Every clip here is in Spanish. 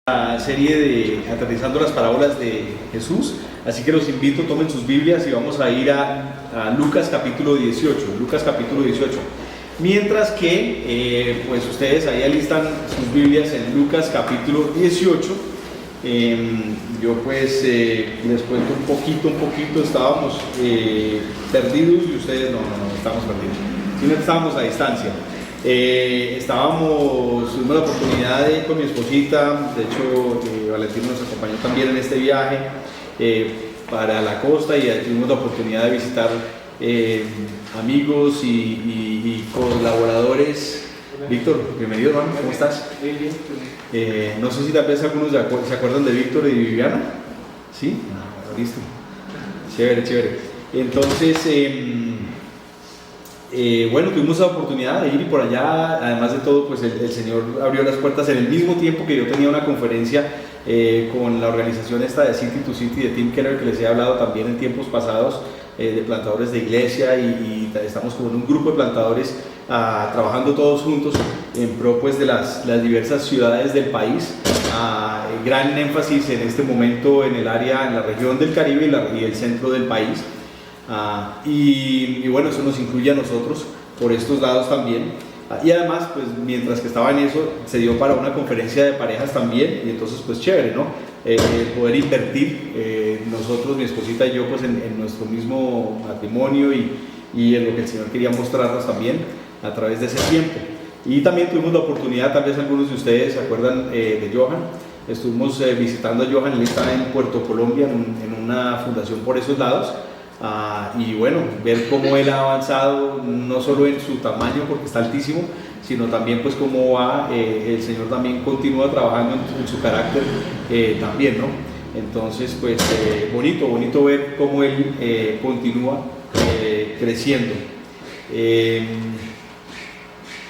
La serie de Aterrizando las Parábolas de Jesús, así que los invito, tomen sus Biblias y vamos a ir a Lucas capítulo 18, Lucas capítulo 18. Mientras que pues ustedes ahí alistan sus Biblias en Lucas capítulo 18, yo pues les cuento un poquito, estábamos perdidos y ustedes no estábamos perdidos, sino que estábamos a distancia. Tuvimos la oportunidad de ir con mi esposita, de hecho Valentino nos acompañó también en este viaje para la costa y tuvimos la oportunidad de visitar amigos y colaboradores. Víctor, bienvenido hermano, ¿cómo estás? Bien. No sé si tal vez algunos se acuerdan de Víctor y Viviana. ¿Sí? Listo. Chévere. Entonces, bueno, tuvimos la oportunidad de ir y por allá, además de todo, pues el Señor abrió las puertas en el mismo tiempo que yo tenía una conferencia con la organización esta de City to City de Tim Keller, que les he hablado también en tiempos pasados, de plantadores de iglesia y estamos como en un grupo de plantadores trabajando todos juntos en pro pues de las diversas ciudades del país. Gran énfasis en este momento en la región del Caribe y el centro del país. Y bueno, eso nos incluye a nosotros por estos lados también. Y además, pues mientras que estaba en eso, se dio para una conferencia de parejas también, y entonces pues chévere, ¿no? Poder invertir nosotros, mi esposita y yo, pues en nuestro mismo matrimonio y en lo que el Señor quería mostrarnos también a través de ese tiempo. Y también tuvimos la oportunidad, tal vez algunos de ustedes se acuerdan de Johan, estuvimos visitando a Johan, él está en Puerto Colombia, en una fundación por esos lados. Y bueno, ver cómo él ha avanzado, no solo en su tamaño porque está altísimo, sino también pues cómo va, el Señor también continúa trabajando en su carácter también, ¿no? Entonces pues bonito ver cómo él continúa creciendo.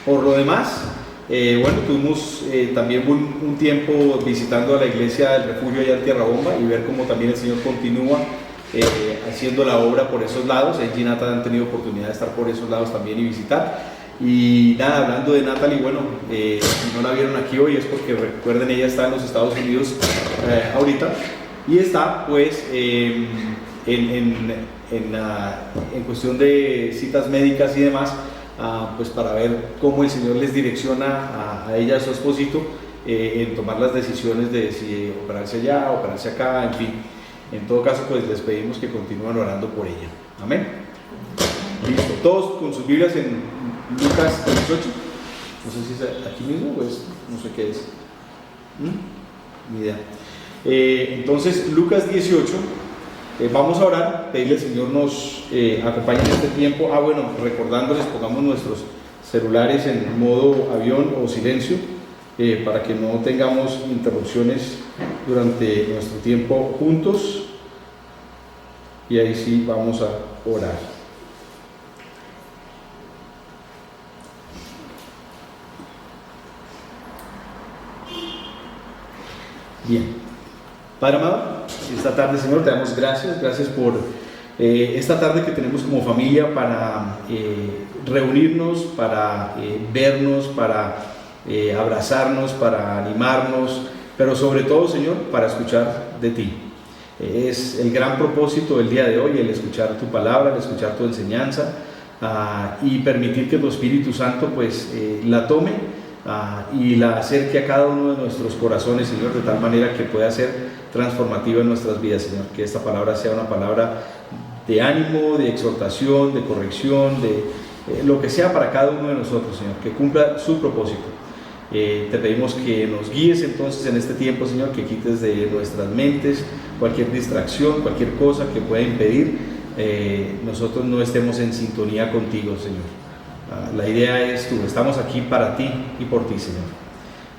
Por lo demás, bueno, tuvimos también un tiempo visitando a la iglesia del refugio allá en Tierra Bomba y ver cómo también el Señor continúa haciendo la obra por esos lados. Ella y Natalie han tenido oportunidad de estar por esos lados también y visitar. Y nada, hablando de Natalie, bueno, si no la vieron aquí hoy es porque recuerden, ella está en los Estados Unidos ahorita y está pues en cuestión de citas médicas y demás, pues para ver cómo el Señor les direcciona a ella y a su esposito en tomar las decisiones de si operarse allá, operarse acá, en fin. En todo caso, pues les pedimos que continúen orando por ella. Amén. Listo. Todos con sus Biblias en Lucas 18. No sé si es aquí mismo o es, no sé qué es. Ni idea. Entonces, Lucas 18. Vamos a orar, pedirle al Señor nos acompañe en este tiempo. Bueno, recordándoles, pongamos nuestros celulares en modo avión o silencio, para que no tengamos interrupciones durante nuestro tiempo juntos. Y ahí sí vamos a orar. Bien. Padre amado, esta tarde, Señor, te damos gracias por esta tarde que tenemos como familia para reunirnos, para vernos, para abrazarnos, para animarnos, pero sobre todo, Señor, para escuchar de ti. Es el gran propósito del día de hoy, el escuchar tu palabra, el escuchar tu enseñanza, y permitir que tu Espíritu Santo pues la tome y la acerque a cada uno de nuestros corazones, Señor, de tal manera que pueda ser transformativa en nuestras vidas, Señor. Que esta palabra sea una palabra de ánimo, de exhortación, de corrección, de lo que sea para cada uno de nosotros, Señor, que cumpla su propósito. Te pedimos que nos guíes entonces en este tiempo, Señor, que quites de nuestras mentes cualquier distracción, cualquier cosa que pueda impedir nosotros no estemos en sintonía contigo, Señor. La idea es tú, estamos aquí para ti y por ti, Señor.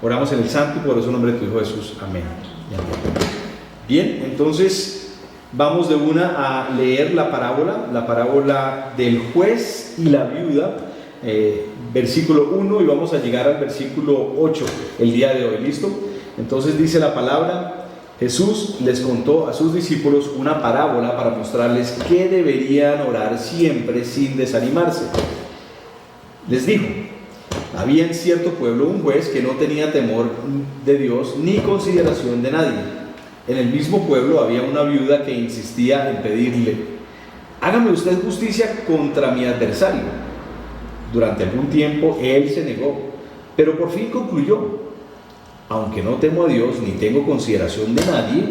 Oramos en el santo y poderoso nombre de tu Hijo Jesús. Amén. Bien, entonces vamos de una a leer la parábola del juez y la viuda, versículo 1, y vamos a llegar al versículo 8 el día de hoy. ¿Listo? Entonces dice la palabra: Jesús les contó a sus discípulos una parábola para mostrarles que deberían orar siempre sin desanimarse. Les dijo: Había en cierto pueblo un juez que no tenía temor de Dios ni consideración de nadie. En el mismo pueblo había una viuda que insistía en pedirle: hágame usted justicia contra mi adversario. Durante algún tiempo él se negó, pero por fin concluyó: aunque no temo a Dios ni tengo consideración de nadie,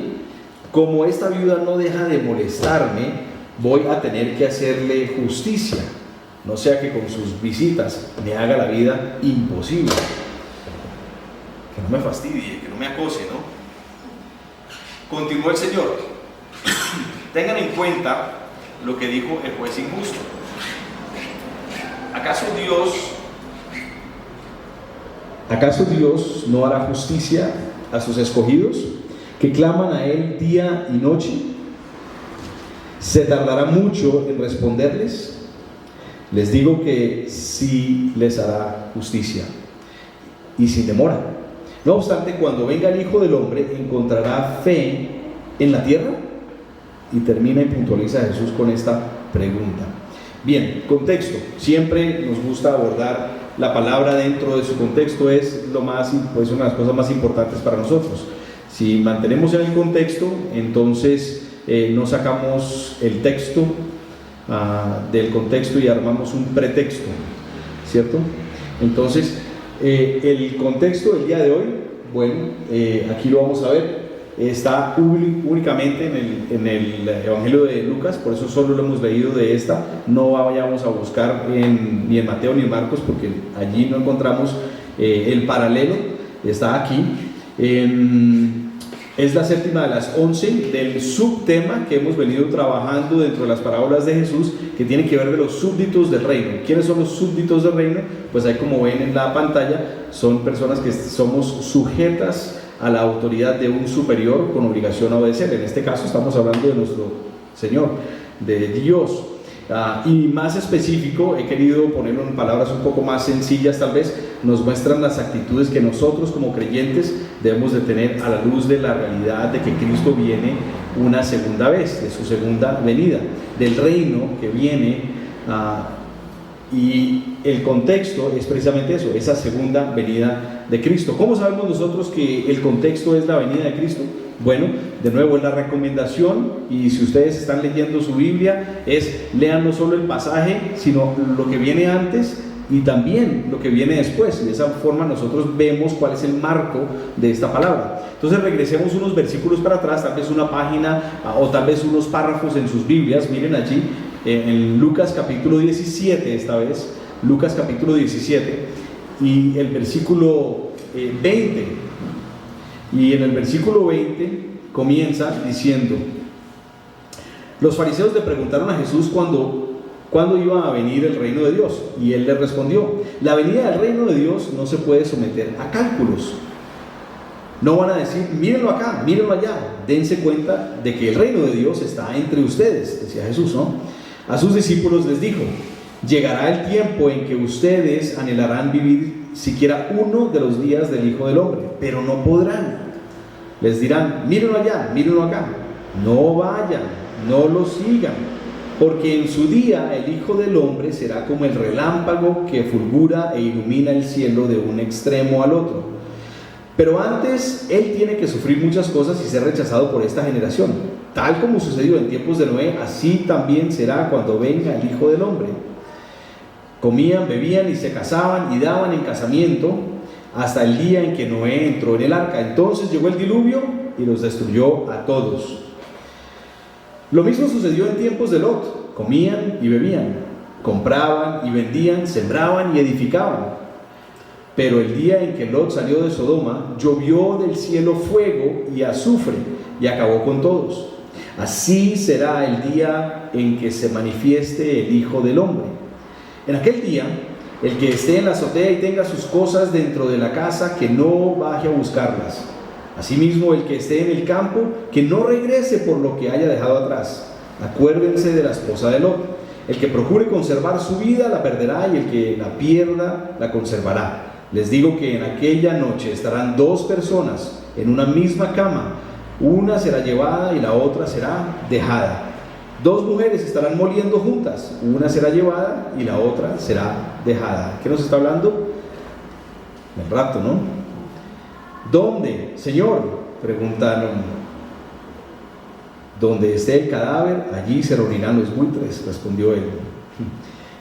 como esta viuda no deja de molestarme, voy a tener que hacerle justicia, no sea que con sus visitas me haga la vida imposible. Que no me fastidie, que no me acose, ¿no? Continuó el Señor: tengan en cuenta lo que dijo el juez injusto. ¿Acaso Dios no hará justicia a sus escogidos, que claman a Él día y noche? ¿Se tardará mucho en responderles? Les digo que sí les hará justicia, y sin demora. No obstante, cuando venga el Hijo del Hombre, ¿encontrará fe en la tierra? Y termina y puntualiza Jesús con esta pregunta. Bien, contexto. Siempre nos gusta abordar la palabra dentro de su contexto, es pues una de las cosas más importantes para nosotros. Si mantenemos en el contexto, entonces no sacamos el texto del contexto y armamos un pretexto, ¿cierto? Entonces, el contexto del día de hoy, bueno, aquí lo vamos a ver, está únicamente en el Evangelio de Lucas, por eso solo lo hemos leído de esta. No vayamos a buscar ni en Mateo ni en Marcos, porque allí no encontramos el paralelo. Está aquí. Es la séptima de las 11 del subtema que hemos venido trabajando dentro de las parábolas de Jesús, que tiene que ver de los súbditos del reino. ¿Quiénes son los súbditos del reino? Pues ahí, como ven en la pantalla, son personas que somos sujetas a la autoridad de un superior con obligación a obedecer. En este caso estamos hablando de nuestro Señor, de Dios. Y más específico, he querido ponerlo en palabras un poco más sencillas, tal vez nos muestran las actitudes que nosotros como creyentes debemos de tener a la luz de la realidad de que Cristo viene una segunda vez, de su segunda venida, del reino que viene. Y el contexto es precisamente eso, esa segunda venida de Cristo. ¿Cómo sabemos nosotros que el contexto es la venida de Cristo? Bueno, de nuevo es la recomendación, y si ustedes están leyendo su Biblia, lean no solo el pasaje, sino lo que viene antes y también lo que viene después. De esa forma nosotros vemos cuál es el marco de esta palabra. Entonces regresemos unos versículos para atrás, tal vez una página o tal vez unos párrafos en sus Biblias. Miren allí, en Lucas capítulo 17, esta vez, Lucas capítulo 17 y el versículo 20. Y en el versículo 20 comienza diciendo: los fariseos le preguntaron a Jesús cuándo iba a venir el reino de Dios, y él les respondió: la venida del reino de Dios no se puede someter a cálculos. No van a decir: mírenlo acá, mírenlo allá. Dense cuenta de que el reino de Dios está entre ustedes, decía Jesús, ¿no? A sus discípulos les dijo: llegará el tiempo en que ustedes anhelarán vivir siquiera uno de los días del Hijo del Hombre, pero no podrán. Les dirán: mírenlo allá, mírenlo acá. No vayan, no lo sigan, porque en su día el Hijo del Hombre será como el relámpago que fulgura e ilumina el cielo de un extremo al otro. Pero antes Él tiene que sufrir muchas cosas y ser rechazado por esta generación. Tal como sucedió en tiempos de Noé, así también será cuando venga el Hijo del Hombre. Comían, bebían y se casaban y daban en casamiento hasta el día en que Noé entró en el arca. Entonces llegó el diluvio y los destruyó a todos. Lo mismo sucedió en tiempos de Lot. Comían y bebían, compraban y vendían, sembraban y edificaban. Pero el día en que Lot salió de Sodoma, llovió del cielo fuego y azufre y acabó con todos. Así será el día en que se manifieste el Hijo del Hombre. En aquel día, el que esté en la azotea y tenga sus cosas dentro de la casa, que no baje a buscarlas. Asimismo, el que esté en el campo, que no regrese por lo que haya dejado atrás. Acuérdense de la esposa de Lot. El que procure conservar su vida la perderá, y el que la pierda la conservará. Les digo que en aquella noche estarán dos personas en una misma cama. Una será llevada y la otra será dejada. Dos mujeres estarán moliendo juntas, una será llevada y la otra será dejada. ¿Qué nos está hablando? el rapto, ¿no? ¿Dónde, Señor? Preguntaron. Donde esté el cadáver, allí se reunirán los buitres, respondió él.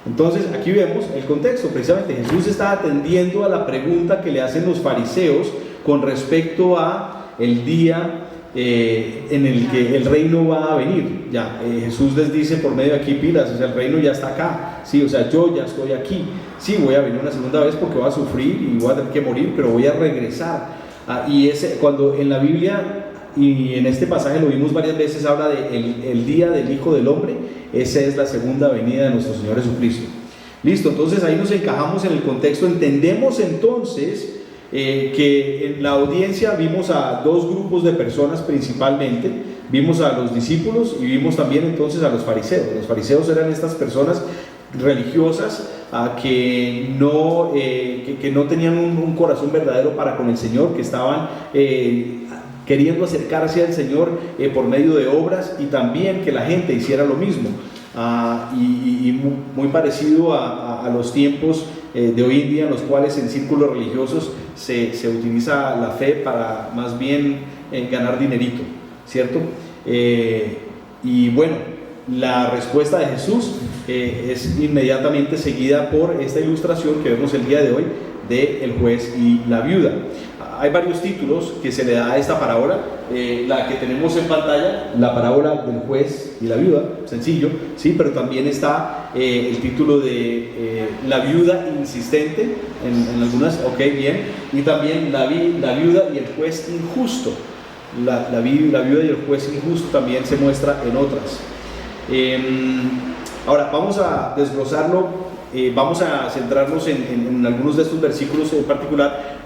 Entonces, aquí vemos el contexto. Precisamente Jesús está atendiendo a la pregunta que le hacen los fariseos con respecto a el día en el que el reino va a venir. Ya, Jesús les dice por medio de aquí pilas, o sea, el reino ya está acá, sí, o sea, yo ya estoy aquí, sí, voy a venir una segunda vez porque voy a sufrir y voy a tener que morir, pero voy a regresar. Y cuando en la Biblia, y en este pasaje lo vimos varias veces, habla de el día del Hijo del Hombre, esa es la segunda venida de nuestro Señor Jesucristo. Listo, entonces ahí nos encajamos en el contexto, entendemos entonces que en la audiencia vimos a dos grupos de personas principalmente, vimos a los discípulos y vimos también entonces a los fariseos. Los fariseos eran estas personas religiosas que no tenían un corazón verdadero para con el Señor, que estaban queriendo acercarse al Señor por medio de obras, y también que la gente hiciera lo mismo. Y muy parecido a los tiempos de hoy en día, en los cuales en círculos religiosos se utiliza la fe para más bien ganar dinerito, ¿cierto? Y bueno, la respuesta de Jesús es inmediatamente seguida por esta ilustración que vemos el día de hoy de el juez y la viuda. Hay varios títulos que se le da a esta parábola. La que tenemos en pantalla, la parábola del juez y la viuda, sencillo, sí, pero también está el título de la viuda insistente en algunas, ok, bien, y también la viuda y el juez injusto. La viuda y el juez injusto también se muestra en otras. Ahora vamos a desglosarlo, vamos a centrarnos en algunos de estos versículos en particular.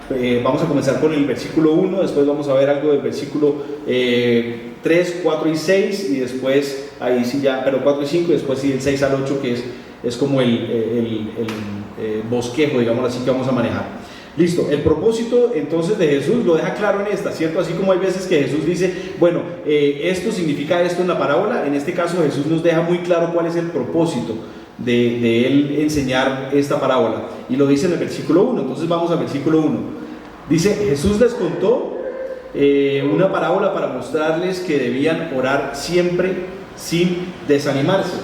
Vamos a comenzar con el versículo 1, después vamos a ver algo del versículo 3, 4 y 6, y después, ahí sí ya, pero 4 y 5, y después sí del 6 al 8, que es como el bosquejo, digamos así, que vamos a manejar. Listo, el propósito entonces de Jesús lo deja claro en esta, ¿cierto? Así como hay veces que Jesús dice, bueno, esto significa esto en la parábola, en este caso Jesús nos deja muy claro cuál es el propósito de él enseñar esta parábola, y lo dice en el versículo 1. Entonces vamos al versículo 1. Dice, Jesús les contó una parábola para mostrarles que debían orar siempre sin desanimarse.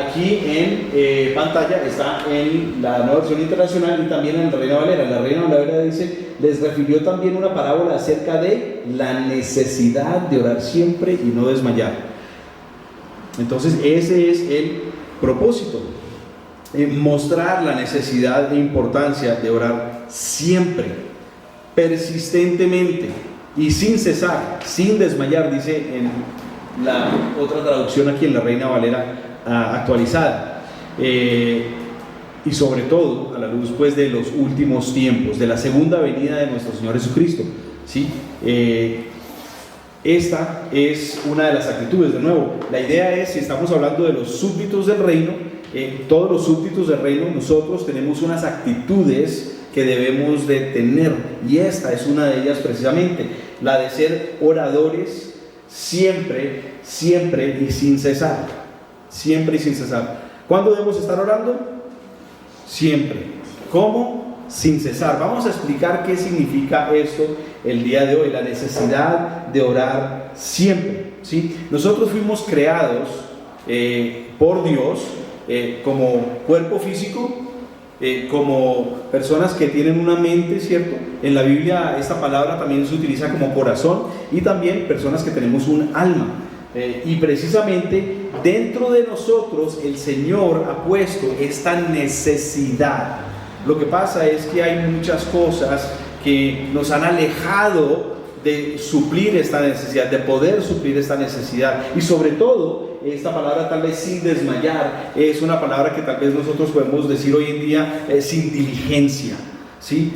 Aquí en pantalla está en la Nueva Versión Internacional y también en la Reina Valera. La Reina Valera dice, les refirió también una parábola acerca de la necesidad de orar siempre y no desmayar. Entonces ese es el propósito, mostrar la necesidad e importancia de orar siempre, persistentemente y sin cesar, sin desmayar, dice en la otra traducción aquí en la Reina Valera actualizada, y sobre todo a la luz pues de los últimos tiempos, de la segunda venida de nuestro Señor Jesucristo, ¿sí? Esta es una de las actitudes. De nuevo, la idea es, si estamos hablando de los súbditos del reino, todos los súbditos del reino, nosotros tenemos unas actitudes que debemos de tener, y esta es una de ellas precisamente, la de ser oradores siempre, siempre y sin cesar, siempre y sin cesar. ¿Cuándo debemos estar orando? Siempre. ¿Cómo? Sin cesar. Vamos a explicar qué significa esto el día de hoy, la necesidad de orar siempre, ¿sí? Nosotros fuimos creados por Dios como cuerpo físico, como personas que tienen una mente, ¿cierto? En la Biblia esta palabra también se utiliza como corazón, y también personas que tenemos un alma, y precisamente dentro de nosotros el Señor ha puesto esta necesidad. Lo que pasa es que hay muchas cosas que nos han alejado de suplir esta necesidad, de poder suplir esta necesidad, y sobre todo esta palabra, tal vez sin desmayar, es una palabra que tal vez nosotros podemos decir hoy en día sin diligencia, ¿sí?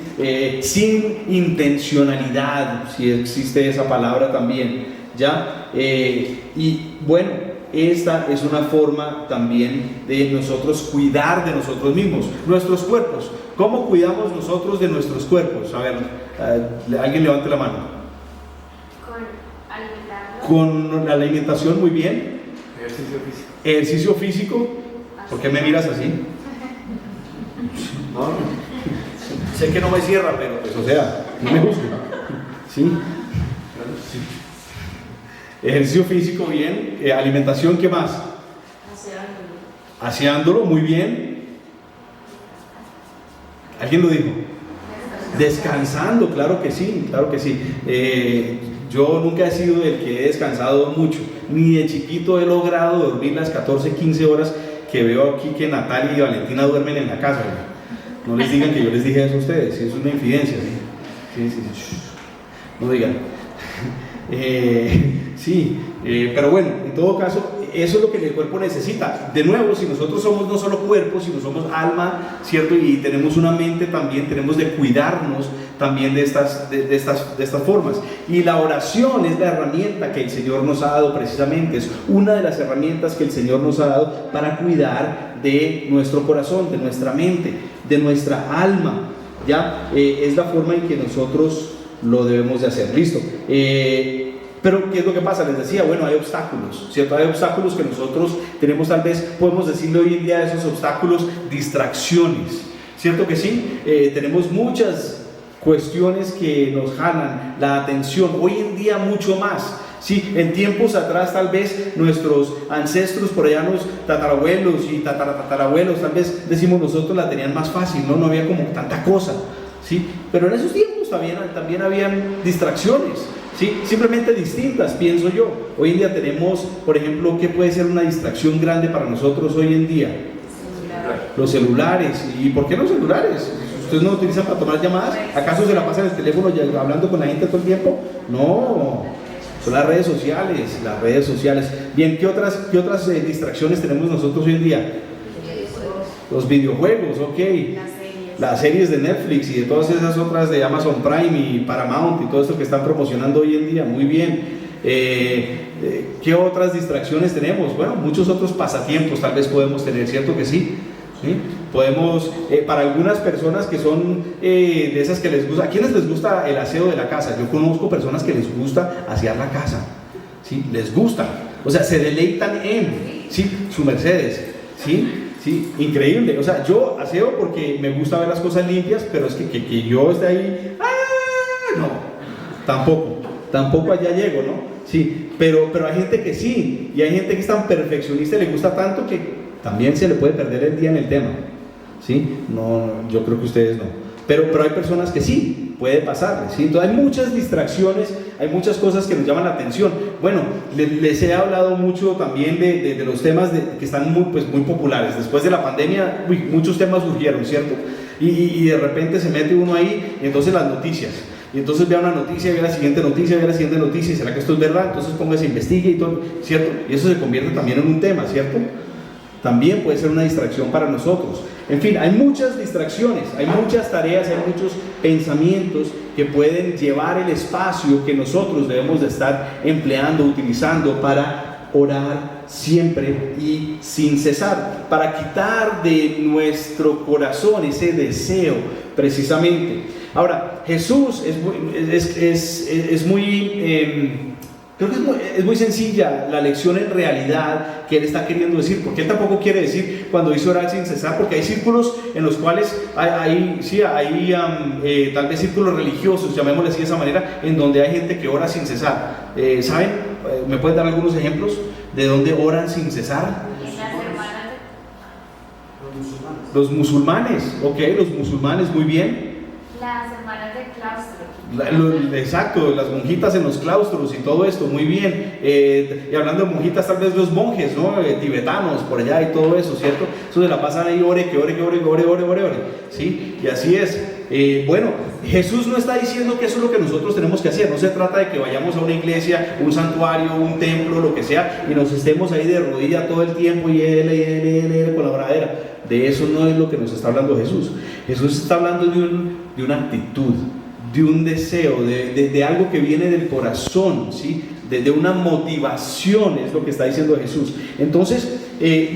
Sin intencionalidad, si existe esa palabra también, ¿ya? Y bueno, esta es una forma también de nosotros cuidar de nosotros mismos, nuestros cuerpos. ¿Cómo cuidamos nosotros de nuestros cuerpos? A ver, alguien levante la mano. Con la alimentación, muy bien. Ejercicio físico. Ejercicio físico. ¿Por qué me miras así? No, sé que no me cierra, pero pues, o sea, no me juzgue. ¿Sí? Ejercicio físico, bien. Alimentación, ¿qué más? Aseándolo, muy bien. ¿Alguien lo dijo? Descansando, claro que sí, claro que sí. Yo nunca he sido el que he descansado mucho, ni de chiquito he logrado dormir las 14, 15 horas que veo aquí que Natalia y Valentina duermen en la casa. No les digan que yo les dije eso a ustedes, es una infidencia. Sí. No digan. Pero bueno, en todo caso, eso es lo que el cuerpo necesita. De nuevo, si nosotros somos no solo cuerpo, sino somos alma, ¿cierto? Y tenemos una mente también, tenemos de cuidarnos también de estas formas. Y la oración es la herramienta que el Señor nos ha dado precisamente, es una de las herramientas que el Señor nos ha dado para cuidar de nuestro corazón, de nuestra mente, de nuestra alma, ¿ya? Es la forma en que nosotros lo debemos de hacer, listo. Pero ¿qué es lo que pasa? Les decía, bueno, hay obstáculos, ¿cierto? Hay obstáculos que nosotros tenemos, tal vez podemos decirle hoy en día de esos obstáculos, distracciones, ¿cierto que sí? Tenemos muchas cuestiones que nos jalan la atención, hoy en día mucho más. Sí, en tiempos atrás tal vez nuestros ancestros, por allá los tatarabuelos y tatarabuelos, tal vez decimos nosotros la tenían más fácil, no había como tanta cosa, ¿sí? Pero en esos tiempos también habían distracciones, ¿sí? Simplemente distintas, pienso yo. Hoy en día tenemos, por ejemplo, ¿qué puede ser una distracción grande para nosotros hoy en día? Los celulares. ¿Y por qué los celulares? ¿Ustedes no lo utilizan para tomar llamadas? ¿Acaso se la pasan en el teléfono hablando con la gente todo el tiempo? No, son las redes sociales. Bien, ¿qué otras distracciones tenemos nosotros hoy en día? Los videojuegos, ok. Las series de Netflix y de todas esas otras de Amazon Prime y Paramount y todo esto que están promocionando hoy en día, muy bien. ¿Qué otras distracciones tenemos? Bueno, muchos otros pasatiempos tal vez podemos tener, ¿cierto que sí? ¿Sí? Podemos, para algunas personas que son de esas que les gusta, ¿a quiénes les gusta el aseo de la casa? Yo conozco personas que les gusta asear la casa, ¿sí? Les gusta, o sea, se deleitan en, ¿sí? Su Mercedes, ¿sí? Sí, increíble. O sea, yo aseo porque me gusta ver las cosas limpias, pero es que yo esté ahí, no, tampoco allá llego, ¿no? Sí, pero hay gente que sí, y hay gente que es tan perfeccionista y le gusta tanto que también se le puede perder el día en el tema, ¿sí? No, yo creo que ustedes no. Pero hay personas que sí, puede pasarles, ¿sí? Entonces hay muchas distracciones, hay muchas cosas que nos llaman la atención. Bueno, les he hablado mucho también de los temas que están muy populares. Después de la pandemia, muchos temas surgieron, ¿cierto? Y de repente se mete uno ahí, y entonces las noticias. Y entonces vea una noticia, vea la siguiente noticia, y ¿será que esto es verdad? Entonces póngase, investigue y todo, ¿cierto? Y eso se convierte también en un tema, ¿cierto? También puede ser una distracción para nosotros. En fin, hay muchas distracciones, hay muchas tareas, hay muchos pensamientos que pueden llevar el espacio que nosotros debemos de estar empleando, utilizando para orar siempre y sin cesar, para quitar de nuestro corazón ese deseo precisamente. Ahora, Jesús creo que es muy sencilla la lección en realidad que él está queriendo decir, porque él tampoco quiere decir cuando dice orar sin cesar, porque hay círculos en los cuales hay tal vez círculos religiosos, llamémosle así de esa manera, en donde hay gente que ora sin cesar. ¿Saben? ¿Me pueden dar algunos ejemplos de dónde oran sin cesar? Los musulmanes, ok, los musulmanes, muy bien. Las hermanas del claustro. Exacto, las monjitas en los claustros y todo esto, muy bien. Y hablando de monjitas, tal vez los monjes, ¿no? Tibetanos por allá y todo eso, ¿cierto? Eso se la pasan ahí, ore, ¿sí? Y así es. Bueno, Jesús no está diciendo que eso es lo que nosotros tenemos que hacer. No se trata de que vayamos a una iglesia, un santuario, un templo, lo que sea, y nos estemos ahí de rodilla todo el tiempo y él con la bradera. De eso no es lo que nos está hablando Jesús. Jesús está hablando de una actitud, de un deseo, de algo que viene del corazón, ¿sí? De una motivación, es lo que está diciendo Jesús. Entonces,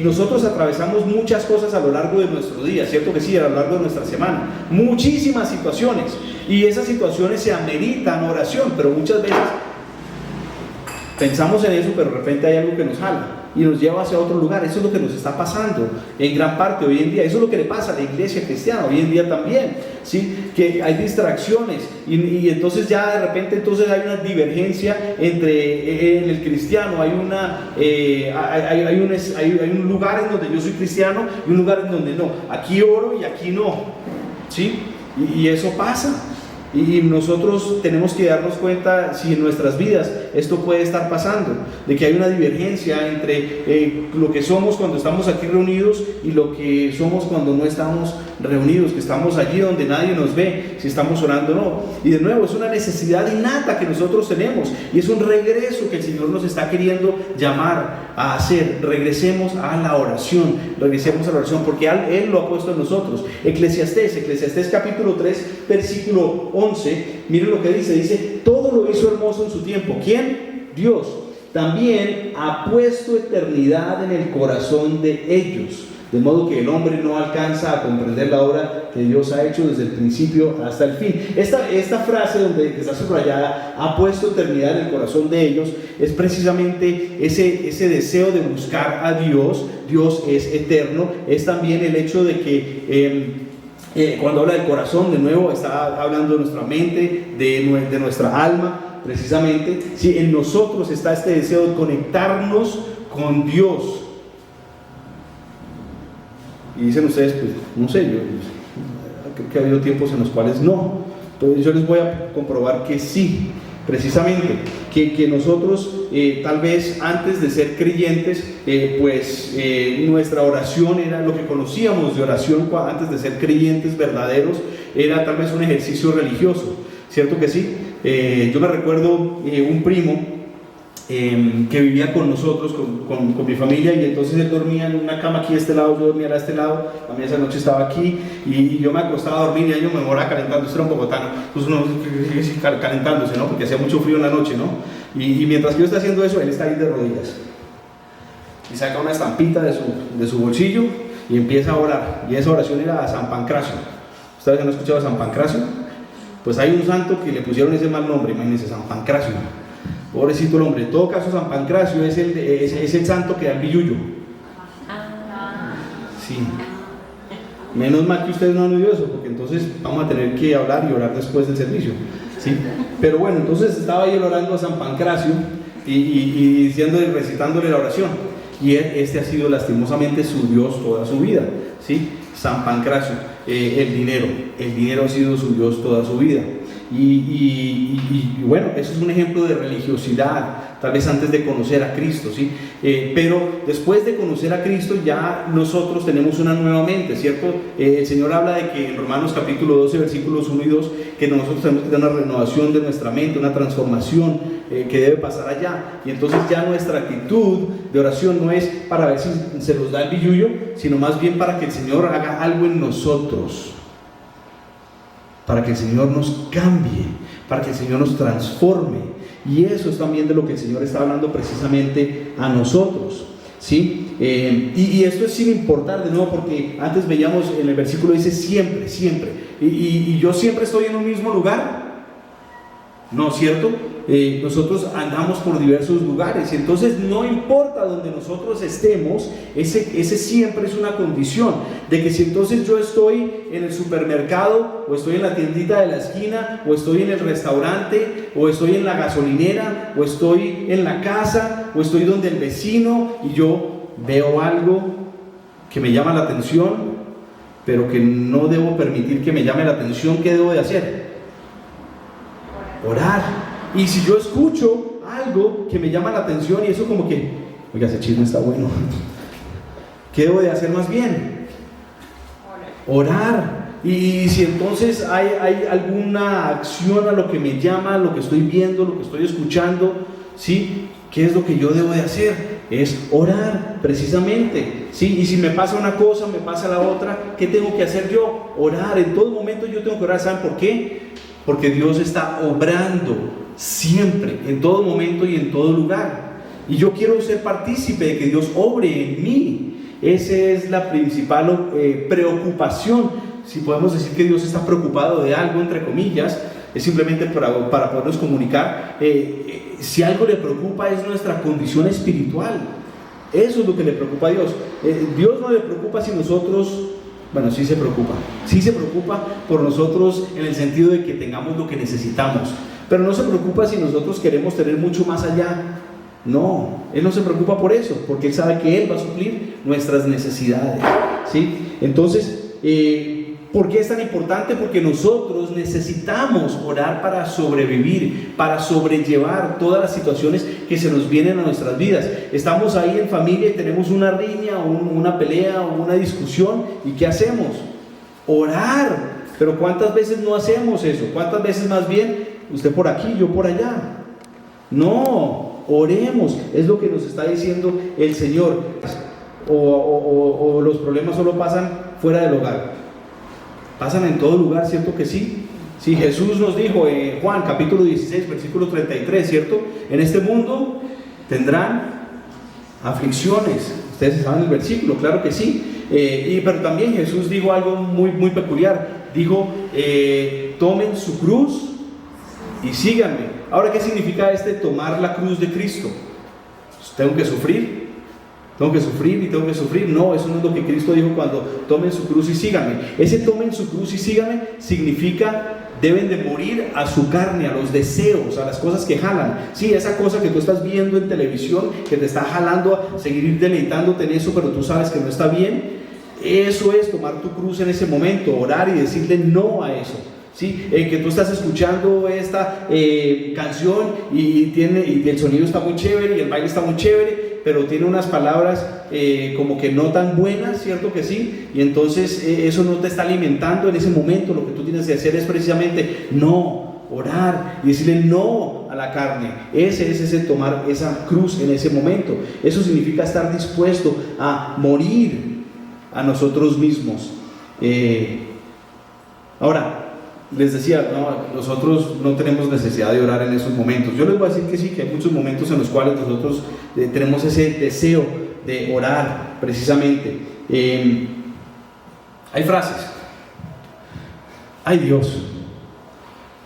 nosotros atravesamos muchas cosas a lo largo de nuestro día, ¿cierto que sí? A lo largo de nuestra semana, muchísimas situaciones, y esas situaciones se ameritan oración, pero muchas veces pensamos en eso, pero de repente hay algo que nos jala y nos lleva hacia otro lugar. Eso es lo que nos está pasando en gran parte hoy en día. Eso es lo que le pasa a la iglesia cristiana hoy en día también, ¿sí? Que hay distracciones y entonces ya de repente entonces hay una divergencia entre en el cristiano, hay un lugar en donde yo soy cristiano y un lugar en donde no, aquí oro y aquí no, ¿sí? Y eso pasa. Y nosotros tenemos que darnos cuenta si en nuestras vidas esto puede estar pasando, de que hay una divergencia entre lo que somos cuando estamos aquí reunidos y lo que somos cuando no estamos reunidos, que estamos allí donde nadie nos ve, si estamos orando o no. Y de nuevo, es una necesidad innata que nosotros tenemos y es un regreso que el Señor nos está queriendo llamar a hacer. Regresemos a la oración, porque Él lo ha puesto en nosotros. Eclesiastés capítulo 3, versículo 11, miren lo que dice, todo lo hizo hermoso en su tiempo. ¿Quién? Dios. También ha puesto eternidad en el corazón de ellos, de modo que el hombre no alcanza a comprender la obra que Dios ha hecho desde el principio hasta el fin. Esta frase donde está subrayada, ha puesto eternidad en el corazón de ellos, es precisamente ese deseo de buscar a Dios. Dios es eterno. Es también el hecho de que cuando habla del corazón, de nuevo está hablando de nuestra mente, de nuestra alma, precisamente. Sí, en nosotros está este deseo de conectarnos con Dios. Y dicen ustedes, pues no sé, yo creo que ha habido tiempos en los cuales no. Entonces yo les voy a comprobar que sí, precisamente, que nosotros tal vez antes de ser creyentes, nuestra oración era lo que conocíamos de oración antes de ser creyentes verdaderos, era tal vez un ejercicio religioso, ¿cierto que sí? Yo me recuerdo un primo que vivía con nosotros, con mi familia, y entonces él dormía en una cama aquí de este lado, yo dormía de este lado, a mí esa noche estaba aquí, y yo me acostaba a dormir, y yo me moraba calentando, esto era un bogotano, pues uno calentándose, ¿no? Porque hacía mucho frío en la noche, ¿no? Y mientras yo estoy haciendo eso, él está ahí de rodillas, y saca una estampita de su bolsillo, y empieza a orar, y esa oración era a San Pancracio. ¿Ustedes han escuchado a San Pancracio? Pues hay un santo que le pusieron ese mal nombre, imagínense, San Pancracio. Pobrecito el hombre. En todo caso, San Pancracio es el santo que da el billullo. Sí. Menos mal que ustedes no han oído eso, porque entonces vamos a tener que hablar y orar después del servicio. ¿Sí? Pero bueno, entonces estaba ahí orando a San Pancracio y recitándole la oración. Y este ha sido lastimosamente su Dios toda su vida. ¿Sí? San Pancracio, el dinero ha sido su Dios toda su vida. Y bueno, eso es un ejemplo de religiosidad, tal vez antes de conocer a Cristo, ¿sí? Pero después de conocer a Cristo ya nosotros tenemos una nueva mente, ¿cierto? El Señor habla de que en Romanos capítulo 12, versículos 1 y 2, que nosotros tenemos que tener una renovación de nuestra mente, una transformación que debe pasar allá. Y entonces ya nuestra actitud de oración no es para ver si se nos da el billullo, sino más bien para que el Señor haga algo en nosotros, para que el Señor nos cambie, para que el Señor nos transforme. Y eso es también de lo que el Señor está hablando precisamente a nosotros, ¿sí? Y esto es sin importar, de nuevo, porque antes veíamos en el versículo dice siempre, siempre. Y yo siempre estoy en un mismo lugar. No, ¿cierto? Nosotros andamos por diversos lugares, y entonces no importa donde nosotros estemos, ese siempre es una condición, de que si entonces yo estoy en el supermercado, o estoy en la tiendita de la esquina, o estoy en el restaurante, o estoy en la gasolinera, o estoy en la casa, o estoy donde el vecino, y yo veo algo que me llama la atención, pero que no debo permitir que me llame la atención, ¿qué debo de hacer? Orar. Y si yo escucho algo que me llama la atención y eso como que, oiga, ese chisme está bueno, ¿qué debo de hacer más bien? Orar. Y si entonces hay alguna acción a lo que me llama, a lo que estoy viendo, lo que estoy escuchando, ¿sí? ¿Qué es lo que yo debo de hacer? Es orar, precisamente, ¿sí? Y si me pasa una cosa, me pasa la otra, ¿qué tengo que hacer yo? Orar. En todo momento yo tengo que orar. ¿Saben por qué? Porque Dios está obrando siempre, en todo momento y en todo lugar. Y yo quiero ser partícipe de que Dios obre en mí. Esa es la principal preocupación. Si podemos decir que Dios está preocupado de algo, entre comillas, es simplemente para podernos comunicar. Si algo le preocupa es nuestra condición espiritual. Eso es lo que le preocupa a Dios. Dios no le preocupa si nosotros Bueno, sí se preocupa. Sí se preocupa por nosotros en el sentido de que tengamos lo que necesitamos. Pero no se preocupa si nosotros queremos tener mucho más allá. No, Él no se preocupa por eso, porque Él sabe que Él va a suplir nuestras necesidades, ¿sí? Entonces, ¿por qué es tan importante? Porque nosotros necesitamos orar para sobrevivir, para sobrellevar todas las situaciones que se nos vienen a nuestras vidas. Estamos ahí en familia y tenemos una riña, o una pelea, o una discusión, ¿y qué hacemos? Orar. Pero ¿cuántas veces no hacemos eso? ¿Cuántas veces más bien usted por aquí, yo por allá? No, oremos. Es lo que nos está diciendo el Señor. O los problemas solo pasan fuera del hogar. Pasan en todo lugar, ¿cierto que sí? Sí, Jesús nos dijo en Juan capítulo 16, versículo 33, ¿cierto? En este mundo tendrán aflicciones. Ustedes saben el versículo, claro que sí. Pero también Jesús dijo algo muy, muy peculiar. Dijo, tomen su cruz y síganme. Ahora, ¿qué significa tomar la cruz de Cristo? ¿Tengo que sufrir? ¿Tengo que sufrir y tengo que sufrir? No, eso no es lo que Cristo dijo cuando tomen su cruz y síganme. Ese tomen su cruz y síganme significa deben de morir a su carne, a los deseos, a las cosas que jalan. Sí, esa cosa que tú estás viendo en televisión, que te está jalando a seguir deleitándote en eso, pero tú sabes que no está bien. Eso es tomar tu cruz en ese momento, orar y decirle no a eso. ¿Sí? Que tú estás escuchando esta canción y el sonido está muy chévere y el baile está muy chévere, pero tiene unas palabras como que no tan buenas, ¿cierto que sí? Y entonces eso no te está alimentando en ese momento. Lo que tú tienes que hacer es precisamente no, orar y decirle no a la carne. Ese es tomar esa cruz en ese momento. Eso significa estar dispuesto a morir a nosotros mismos. Ahora, les decía, no, nosotros no tenemos necesidad de orar en esos momentos. Yo les voy a decir que sí, que hay muchos momentos en los cuales nosotros tenemos ese deseo de orar precisamente. Hay frases, ay Dios,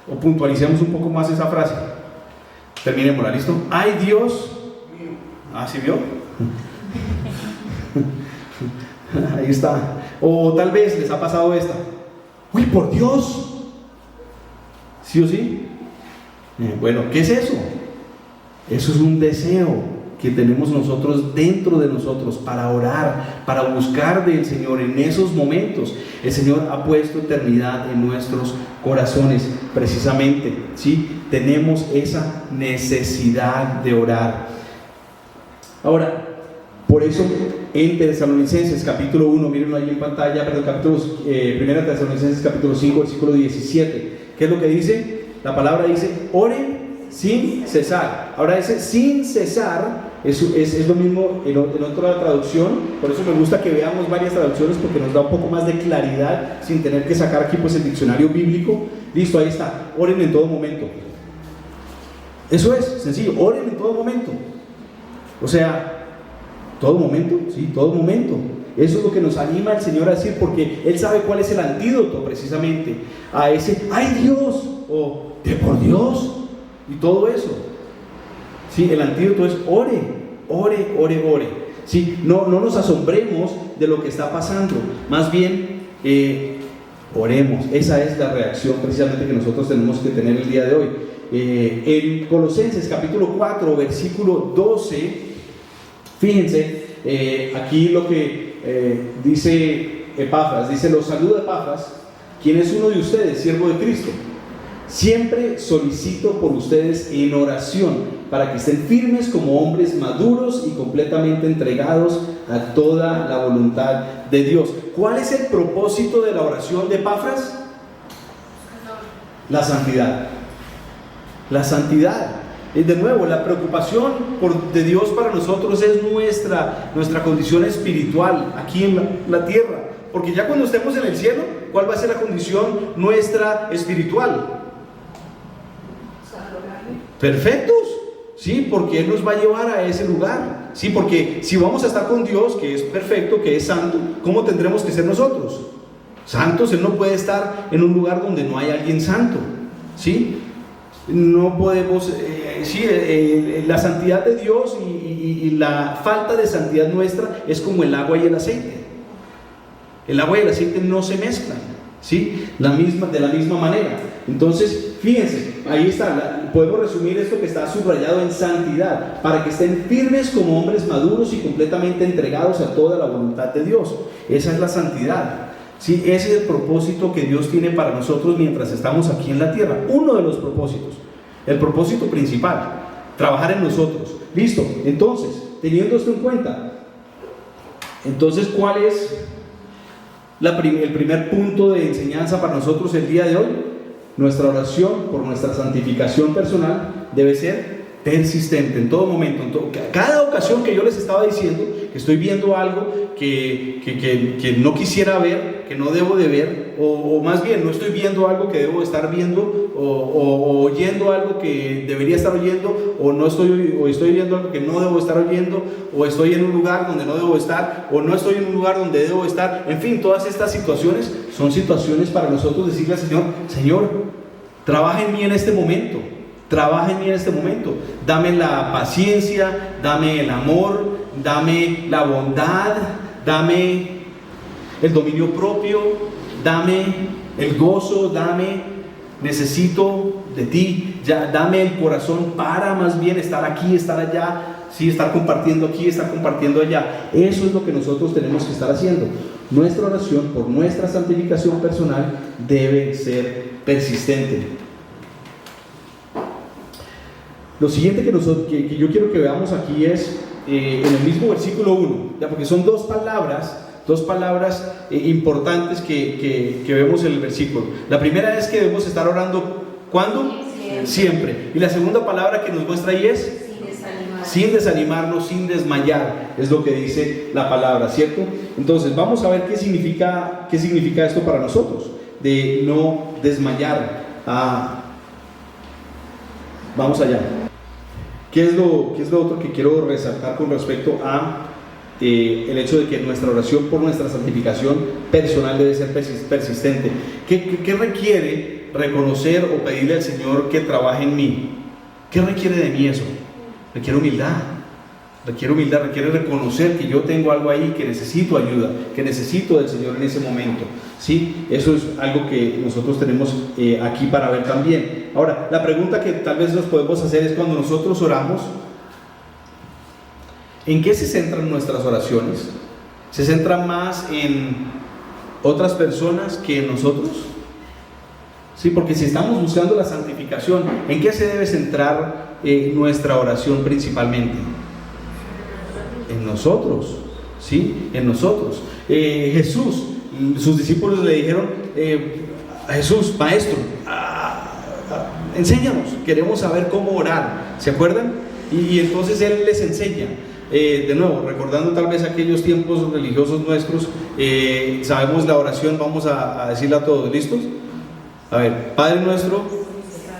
o puntualicemos un poco más esa frase. Terminémosla, ¿listo? Ay Dios, ¿sí vio? Ahí está. O tal vez les ha pasado esta, uy, por Dios. ¿Sí o sí? Bueno, ¿qué es eso? Eso es un deseo que tenemos nosotros dentro de nosotros para orar, para buscar del Señor en esos momentos. El Señor ha puesto eternidad en nuestros corazones, precisamente, ¿sí? Tenemos esa necesidad de orar. Ahora, por eso en Tesalonicenses capítulo 1, mírenlo ahí en pantalla, pero Primera Tesalonicenses capítulo 5, versículo 17. ¿Qué es lo que dice? La palabra dice, oren sin cesar. Ahora ese sin cesar es lo mismo en otra traducción. Por eso me gusta que veamos varias traducciones, porque nos da un poco más de claridad sin tener que sacar aquí pues el diccionario bíblico. Listo, ahí está, oren en todo momento. Eso es, sencillo, oren en todo momento. O sea, todo momento, sí, todo momento. Eso es lo que nos anima el Señor a decir, porque Él sabe cuál es el antídoto precisamente a ese ¡ay Dios! O ¡de por Dios! Y todo eso. Sí, el antídoto es ore, ore, ore, ore. Sí, no nos asombremos de lo que está pasando. Más bien, oremos. Esa es la reacción precisamente que nosotros tenemos que tener el día de hoy. En Colosenses capítulo 4, versículo 12, fíjense, aquí lo que dice Epafras, dice, los saluda Epafras, quien es uno de ustedes, siervo de Cristo. Siempre solicito por ustedes en oración, para que estén firmes como hombres maduros y completamente entregados a toda la voluntad de Dios. ¿Cuál es el propósito de la oración de Epafras? La santidad. La santidad. Y de nuevo, la preocupación de Dios para nosotros es nuestra condición espiritual aquí en la tierra. Porque ya cuando estemos en el cielo, ¿cuál va a ser la condición nuestra espiritual? Perfectos, sí, porque Él nos va a llevar a ese lugar. Sí, porque si vamos a estar con Dios, que es perfecto, que es santo, ¿cómo tendremos que ser nosotros? Santos. Él no puede estar en un lugar donde no hay alguien santo, ¿sí? No podemos, la santidad de Dios y la falta de santidad nuestra es como el agua y el aceite. El agua y el aceite no se mezclan, ¿sí? De la misma manera. Entonces, fíjense, ahí está, podemos resumir esto que está subrayado en santidad, para que estén firmes como hombres maduros y completamente entregados a toda la voluntad de Dios. Esa es la santidad, ¿sí? Ese es el propósito que Dios tiene para nosotros mientras estamos aquí en la tierra. Uno de los propósitos, el propósito principal, trabajar en nosotros. Listo, entonces, teniendo esto en cuenta, entonces, ¿cuál es el primer punto de enseñanza para nosotros el día de hoy? Nuestra oración por nuestra santificación personal debe ser persistente en todo momento, cada ocasión que yo les estaba diciendo que estoy viendo algo que no quisiera ver, que no debo de ver, o más bien no estoy viendo algo que debo estar viendo, o oyendo algo que debería estar oyendo, o estoy viendo algo que no debo estar oyendo, o estoy en un lugar donde no debo estar, o no estoy en un lugar donde debo estar. En fin, todas estas situaciones son situaciones para nosotros decirle al Señor: Señor, trabaja en mí en este momento. Trabaja en mí en este momento, dame la paciencia, dame el amor, dame la bondad, dame el dominio propio, dame el gozo, necesito de ti, ya, dame el corazón para más bien estar aquí, estar allá, sí, estar compartiendo aquí, estar compartiendo allá. Eso es lo que nosotros tenemos que estar haciendo. Nuestra oración por nuestra santificación personal debe ser persistente. Lo siguiente que yo quiero que veamos aquí es en el mismo versículo 1, ¿ya? Porque son dos palabras importantes que vemos en el versículo. La primera es que debemos estar orando, ¿cuándo? Siempre. Y la segunda palabra que nos muestra ahí es sin desanimarnos, sin desmayar, es lo que dice la palabra, ¿cierto? Entonces vamos a ver qué significa esto para nosotros, de no desmayar. Vamos allá. ¿Qué es lo otro que quiero resaltar con respecto a el hecho de que nuestra oración por nuestra santificación personal debe ser persistente? ¿Qué requiere reconocer o pedirle al Señor que trabaje en mí? ¿Qué requiere de mí eso? Requiere humildad, requiere reconocer que yo tengo algo ahí, que necesito ayuda, que necesito del Señor en ese momento, ¿sí? Eso es algo que nosotros tenemos aquí para ver también. Ahora, la pregunta que tal vez nos podemos hacer es: cuando nosotros oramos, ¿en qué se centran nuestras oraciones? ¿Se centran más en otras personas que en nosotros? Sí, porque si estamos buscando la santificación, ¿en qué se debe centrar nuestra oración principalmente? En nosotros, ¿sí? En nosotros. Jesús, sus discípulos le dijeron a Jesús: Maestro, enséñanos, queremos saber cómo orar, ¿se acuerdan? Y entonces Él les enseña. De nuevo, recordando tal vez aquellos tiempos religiosos nuestros, sabemos la oración, vamos a decirla a todos, ¿listos? A ver: Padre nuestro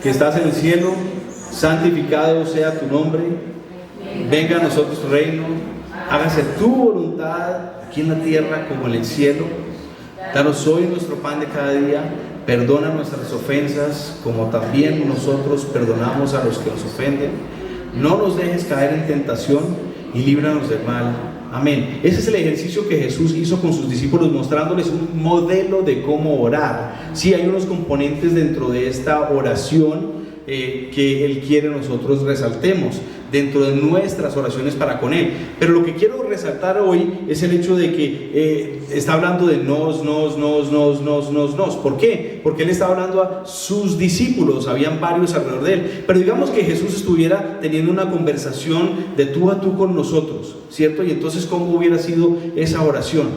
que estás en el cielo, santificado sea tu nombre, venga a nosotros tu reino, hágase tu voluntad aquí en la tierra como en el cielo. Danos hoy nuestro pan de cada día, perdona nuestras ofensas como también nosotros perdonamos a los que nos ofenden. No nos dejes caer en tentación y líbranos del mal. Amén. Ese es el ejercicio que Jesús hizo con sus discípulos, mostrándoles un modelo de cómo orar. Sí, hay unos componentes dentro de esta oración que Él quiere nosotros resaltemos dentro de nuestras oraciones para con Él. Pero lo que quiero resaltar hoy es el hecho de que está hablando de nos. ¿Por qué? Porque Él está hablando a sus discípulos, habían varios alrededor de Él. Pero digamos que Jesús estuviera teniendo una conversación de tú a tú con nosotros, ¿cierto? Y entonces, ¿cómo hubiera sido esa oración?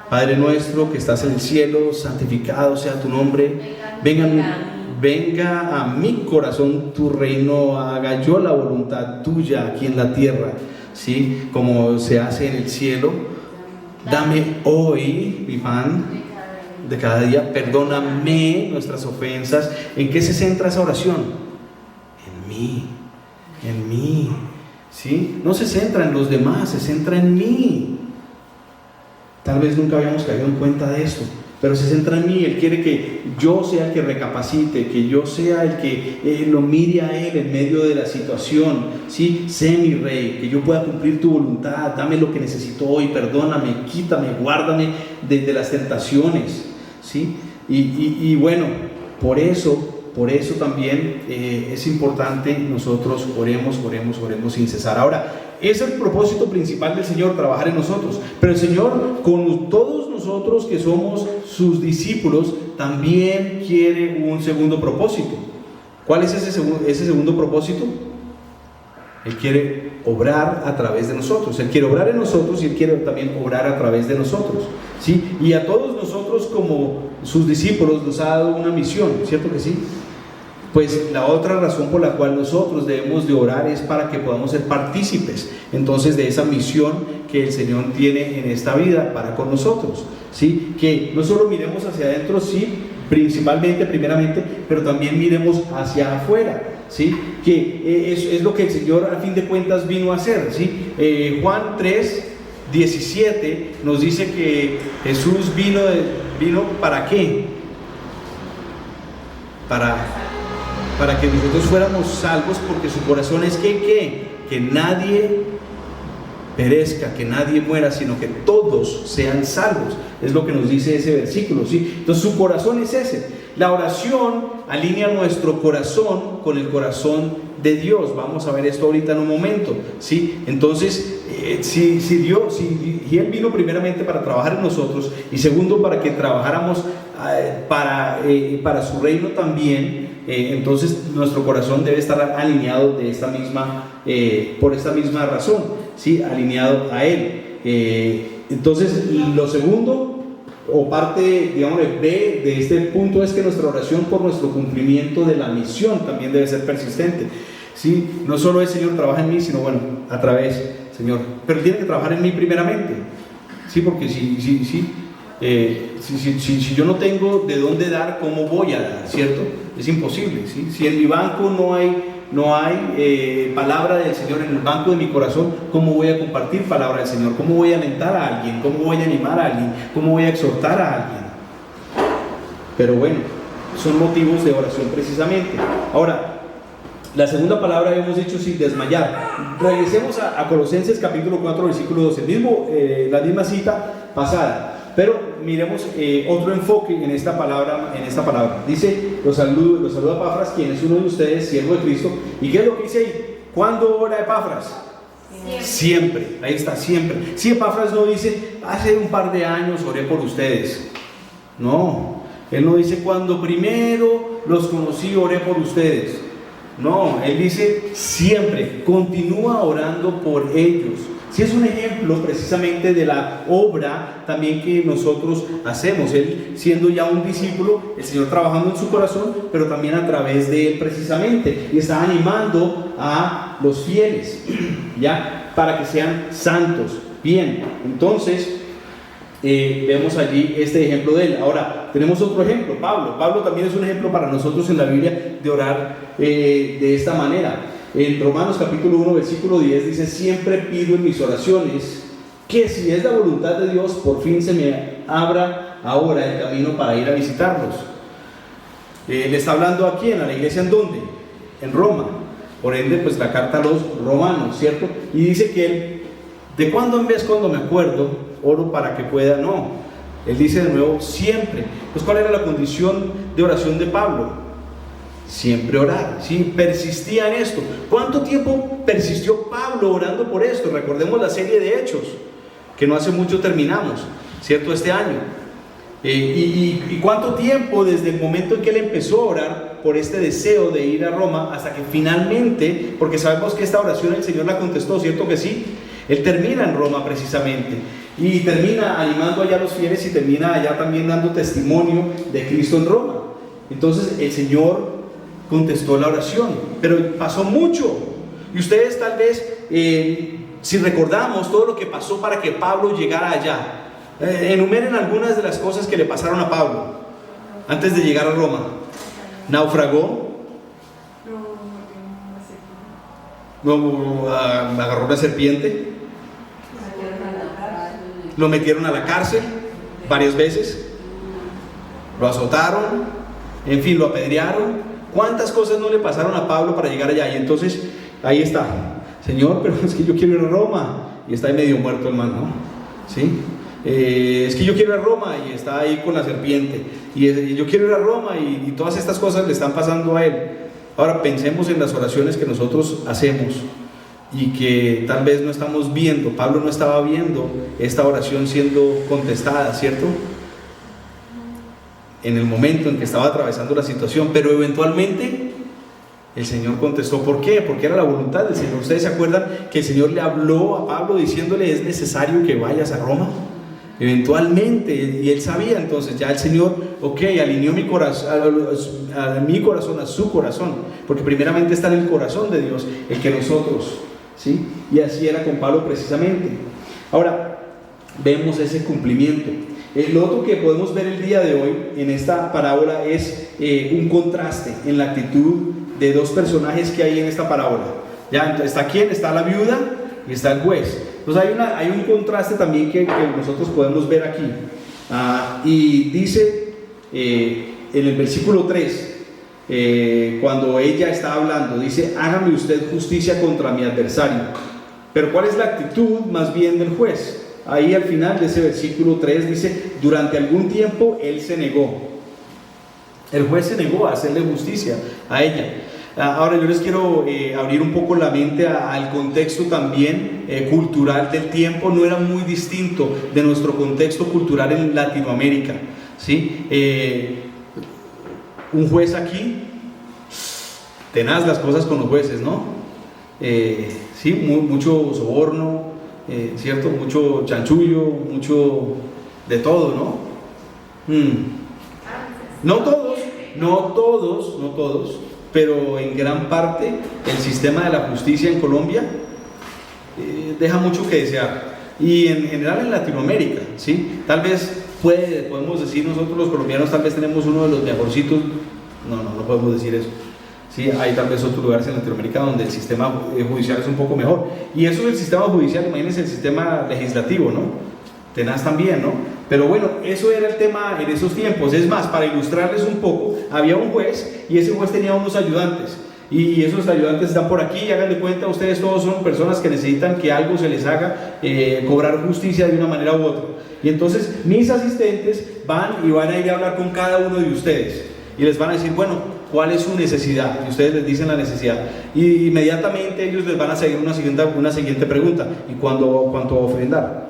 Padre nuestro que estás en el cielo, santificado sea tu nombre, venga a mi corazón tu reino, haga yo la voluntad tuya aquí en la tierra, ¿sí? Como se hace en el cielo. Dame hoy mi pan de cada día, perdóname nuestras ofensas. ¿En qué se centra esa oración? En mí, ¿sí? No se centra en los demás, se centra en mí. Tal vez nunca habíamos caído en cuenta de esto. pero se centra en mí. Él quiere que yo sea el que recapacite, que yo sea el que lo mire a Él en medio de la situación, ¿sí? Sé mi Rey, que yo pueda cumplir tu voluntad, dame lo que necesito hoy, perdóname, quítame, guárdame de las tentaciones, ¿sí? Y bueno, por eso también es importante nosotros oremos sin cesar. Ahora, es el propósito principal del Señor, trabajar en nosotros, pero el Señor con todos nosotros que somos sus discípulos también quiere un segundo propósito. ¿Cuál es ese segundo propósito? Él quiere obrar a través de nosotros. Él quiere obrar en nosotros y Él quiere también obrar a través de nosotros, ¿sí? Y a todos nosotros como sus discípulos nos ha dado una misión, ¿cierto que sí? Pues la otra razón por la cual nosotros debemos de orar es para que podamos ser partícipes entonces de esa misión que el Señor tiene en esta vida para con nosotros, ¿sí? Que no solo miremos hacia adentro, sí, principalmente, primeramente, pero también miremos hacia afuera, ¿sí? Que es lo que el Señor al fin de cuentas vino a hacer, ¿sí? Juan 3:17 nos dice que Jesús vino ¿para qué? Para que nosotros fuéramos salvos, porque su corazón es que nadie perezca, que nadie muera, sino que todos sean salvos. Es lo que nos dice ese versículo, ¿sí? Entonces su corazón es ese. La oración alinea nuestro corazón con el corazón de Dios. Vamos a ver esto ahorita en un momento, ¿sí? Entonces, si Él vino primeramente para trabajar en nosotros, y segundo para que trabajáramos para su reino también, entonces nuestro corazón debe estar alineado por esta misma razón, ¿sí? Alineado a Él. Entonces lo segundo, o parte, digamos, B de este punto, es que nuestra oración por nuestro cumplimiento de la misión también debe ser persistente, ¿sí? No solo el Señor trabaja en mí, sino bueno, a través, Señor, pero tiene que trabajar en mí primeramente, ¿sí? Porque si yo no tengo de dónde dar, ¿cómo voy a dar? ¿Cierto? Es imposible, ¿sí? Si en mi banco no hay palabra del Señor, en el banco de mi corazón, ¿cómo voy a compartir palabra del Señor? ¿Cómo voy a alentar a alguien? ¿Cómo voy a animar a alguien? ¿Cómo voy a exhortar a alguien? Pero bueno, son motivos de oración precisamente. Ahora, la segunda palabra hemos dicho sin desmayar. Regresemos a Colosenses capítulo 4, versículo 12, la misma cita pasada. Pero miremos otro enfoque en esta palabra. Dice: los saluda Epafras, quien es uno de ustedes, siervo de Cristo. ¿Y qué es lo que dice ahí? ¿Cuándo ora Epafras? Siempre. Ahí está, siempre. Si Epafras no dice, hace un par de años oré por ustedes. No, él no dice, cuando primero los conocí oré por ustedes. No, él dice, siempre, continúa orando por ellos. Sí, es un ejemplo precisamente de la obra también que nosotros hacemos. Él siendo ya un discípulo, el Señor trabajando en su corazón, pero también a través de él precisamente, y está animando a los fieles, ¿ya? Para que sean santos. Bien, entonces vemos allí este ejemplo de él. Ahora, tenemos otro ejemplo, Pablo también es un ejemplo para nosotros en la Biblia de orar de esta manera. En Romanos capítulo 1, versículo 10 dice: siempre pido en mis oraciones que, si es la voluntad de Dios, por fin se me abra ahora el camino para ir a visitarlos. Le está hablando aquí a la iglesia, ¿en dónde? En Roma. Por ende, pues la carta a los romanos, ¿cierto? Y dice que él, de cuando en vez, cuando me acuerdo, oro para que pueda, no. Él dice de nuevo, siempre. Pues, ¿cuál era la condición de oración de Pablo? Siempre orar, ¿sí? Persistía en esto. ¿Cuánto tiempo persistió Pablo orando por esto? Recordemos la serie de Hechos, que no hace mucho terminamos, ¿cierto? Este año. ¿Y cuánto tiempo desde el momento en que él empezó a orar por este deseo de ir a Roma hasta que finalmente, porque sabemos que esta oración el Señor la contestó, ¿cierto que sí? Él termina en Roma precisamente, y termina animando allá a los fieles, y termina allá también dando testimonio de Cristo en Roma. Entonces el Señor contestó la oración, pero pasó mucho. Y ustedes tal vez, si recordamos todo lo que pasó para que Pablo llegara allá, enumeren algunas de las cosas que le pasaron a Pablo antes de llegar a Roma. Naufragó, agarró una serpiente, lo metieron a la cárcel varias veces, lo azotaron, en fin, lo apedrearon. ¿Cuántas cosas no le pasaron a Pablo para llegar allá? Y entonces, ahí está, Señor, pero es que yo quiero ir a Roma, y está ahí medio muerto el man, ¿no? ¿Sí? Es que yo quiero ir a Roma, y está ahí con la serpiente, y yo quiero ir a Roma, y todas estas cosas le están pasando a él. Ahora pensemos en las oraciones que nosotros hacemos, y que tal vez no estamos viendo. Pablo no estaba viendo esta oración siendo contestada, ¿cierto? En el momento en que estaba atravesando la situación, pero eventualmente el Señor contestó. ¿Por qué? Porque era la voluntad del Señor. ¿Ustedes se acuerdan que el Señor le habló a Pablo diciéndole: es necesario que vayas a Roma? Eventualmente, y él sabía. Entonces ya el Señor, alineó mi corazón a su corazón, porque primeramente está en el corazón de Dios el que nosotros, ¿sí? Y así era con Pablo precisamente. Ahora vemos ese cumplimiento. Lo otro que podemos ver el día de hoy en esta parábola es un contraste en la actitud de dos personajes que hay en esta parábola. ¿Ya? ¿Está quién? Está la viuda y está el juez. Entonces hay un contraste también que nosotros podemos ver aquí. Y dice en el versículo 3, cuando ella está hablando, dice: hágame usted justicia contra mi adversario. Pero ¿cuál es la actitud más bien del juez? Ahí al final de ese versículo 3 dice: durante algún tiempo él se negó. El juez se negó a hacerle justicia a ella. Ahora yo les quiero abrir un poco la mente al contexto también cultural del tiempo. No era muy distinto de nuestro contexto cultural en Latinoamérica, ¿sí? Un juez aquí, tenaz las cosas con los jueces, ¿no? Sí, mucho soborno, ¿cierto? Mucho chanchullo, mucho de todo, ¿no? No todos, pero en gran parte el sistema de la justicia en Colombia deja mucho que desear, y en general en Latinoamérica, ¿sí? Tal vez podemos decir nosotros los colombianos tal vez tenemos uno de los mejorcitos. No podemos decir eso. Sí, hay tal vez otros lugares en Latinoamérica donde el sistema judicial es un poco mejor, y eso es el sistema judicial. Imagínense el sistema legislativo, ¿no? Tenaz también, ¿no? Pero bueno, eso era el tema en esos tiempos. Es más, para ilustrarles un poco, había un juez, y ese juez tenía unos ayudantes, y esos ayudantes están por aquí, y hagan de cuenta, ustedes todos son personas que necesitan que algo se les haga, cobrar justicia de una manera u otra. Y entonces mis asistentes van a ir a hablar con cada uno de ustedes, y les van a decir: bueno, ¿cuál es su necesidad? Y ustedes les dicen la necesidad, y inmediatamente ellos les van a seguir una siguiente pregunta: ¿y cuánto va a ofrendar?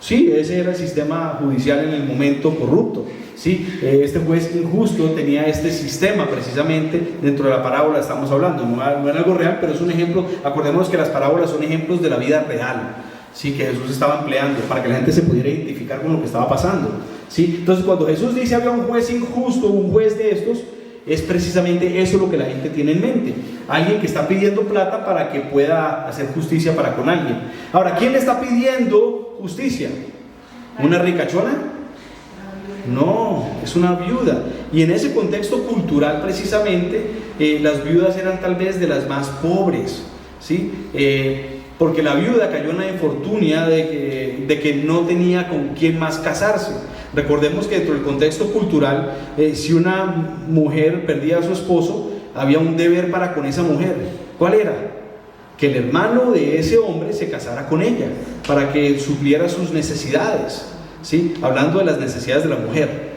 Sí, ese era el sistema judicial en el momento corrupto, ¿sí? Este juez injusto tenía este sistema precisamente dentro de la parábola. Estamos hablando, no es algo real, pero es un ejemplo. Acordémonos que las parábolas son ejemplos de la vida real, ¿sí? Que Jesús estaba empleando para que la gente se pudiera identificar con lo que estaba pasando, ¿sí? Entonces cuando Jesús dice había un juez injusto, un juez de estos, es precisamente eso lo que la gente tiene en mente: alguien que está pidiendo plata para que pueda hacer justicia para con alguien. Ahora, ¿quién le está pidiendo justicia? ¿Una ricachona? No, es una viuda. Y en ese contexto cultural precisamente, las viudas eran tal vez de las más pobres, ¿sí? Porque la viuda cayó en la infortunia de que no tenía con quién más casarse. Recordemos que dentro del contexto cultural, si una mujer perdía a su esposo, había un deber para con esa mujer. ¿Cuál era? Que el hermano de ese hombre se casara con ella, para que supliera sus necesidades, ¿sí? Hablando de las necesidades de la mujer.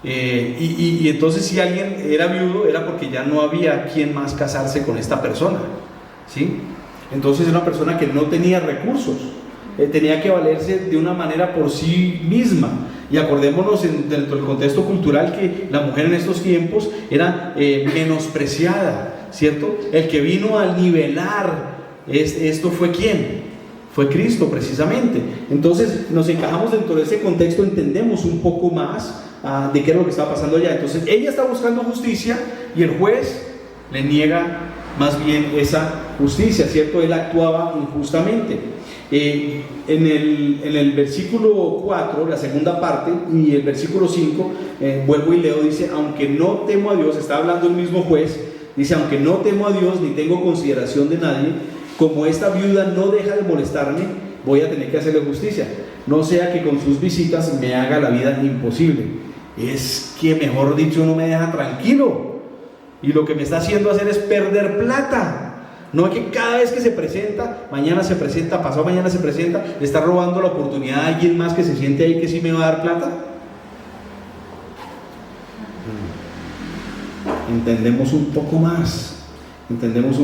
Y entonces, si alguien era viudo, era porque ya no había quien más casarse con esta persona, ¿sí? Entonces era una persona que no tenía recursos, tenía que valerse de una manera por sí misma. Y acordémonos dentro del contexto cultural que la mujer en estos tiempos era menospreciada, ¿cierto? El que vino a nivelar esto fue ¿quién? Fue Cristo precisamente. Entonces nos encajamos dentro de ese contexto, entendemos un poco más de qué es lo que estaba pasando allá. Entonces ella está buscando justicia y el juez le niega más bien esa justicia, ¿cierto? Él actuaba injustamente. En el versículo 4, la segunda parte, y el versículo 5, vuelvo y leo, dice: aunque no temo a Dios, está hablando el mismo juez, dice: aunque no temo a Dios ni tengo consideración de nadie, como esta viuda no deja de molestarme, voy a tener que hacerle justicia, no sea que con sus visitas me haga la vida imposible. es que, mejor dicho, no me deja tranquilo. Y lo que me está haciendo hacer es perder plata. No es que cada vez que se presenta, mañana se presenta, pasado mañana se presenta, le está robando la oportunidad a alguien más que se siente ahí que sí me va a dar plata. Entendemos un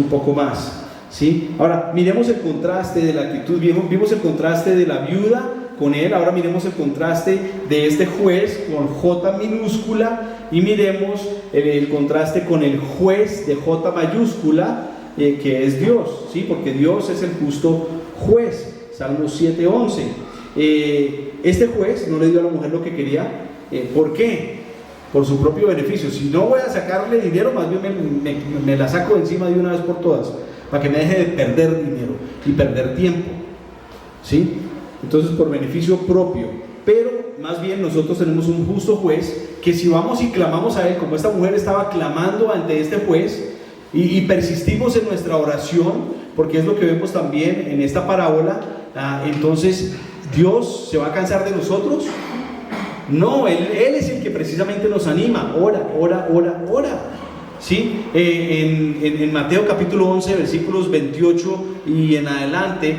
poco más, ¿sí? Ahora, miremos el contraste de la actitud. Vimos el contraste de la viuda con él. Ahora miremos el contraste de este juez con J minúscula, y miremos el contraste con el juez de J mayúscula, que es Dios, ¿sí? Porque Dios es el justo juez. Salmos 7:11. Este juez no le dio a la mujer lo que quería. ¿Por qué? Por su propio beneficio. Si no voy a sacarle dinero, más bien me la saco de encima de una vez por todas, para que me deje de perder dinero y perder tiempo, ¿sí? Entonces, por beneficio propio. Pero más bien nosotros tenemos un justo juez, que si vamos y clamamos a él, como esta mujer estaba clamando ante este juez, y persistimos en nuestra oración, porque es lo que vemos también en esta parábola, entonces ¿Dios se va a cansar de nosotros? No, Él es el que precisamente nos anima. Ora, ora, ora, ora, ¿sí? En Mateo capítulo 11 versículos 28 y en adelante,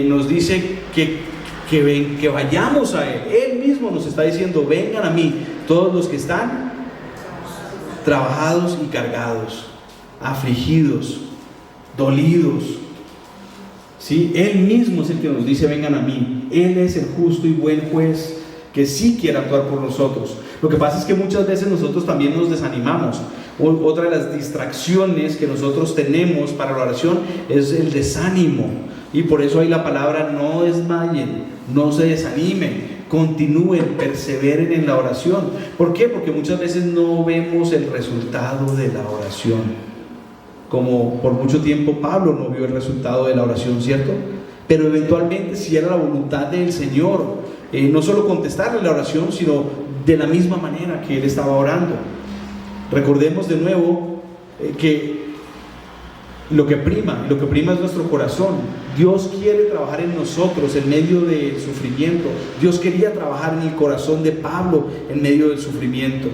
nos dice que vayamos a Él. Él mismo nos está diciendo: vengan a mí todos los que están trabajados y cargados, afligidos, dolidos, ¿sí? Él mismo es el que nos dice: vengan a mí. Él es el justo y buen juez, que sí quiere actuar por nosotros. Lo que pasa es que muchas veces nosotros también nos desanimamos. Otra de las distracciones que nosotros tenemos para la oración es el desánimo, y por eso hay la palabra: no desmayen, no se desanimen, continúen, perseveren en la oración. ¿Por qué? Porque muchas veces no vemos el resultado de la oración. Como por mucho tiempo Pablo no vio el resultado de la oración, ¿cierto? Pero eventualmente, si era la voluntad del Señor, no solo contestarle la oración, sino de la misma manera que él estaba orando. Recordemos de nuevo que lo que prima es nuestro corazón. Dios quiere trabajar en nosotros en medio del sufrimiento. Dios quería trabajar en el corazón de Pablo en medio del sufrimiento,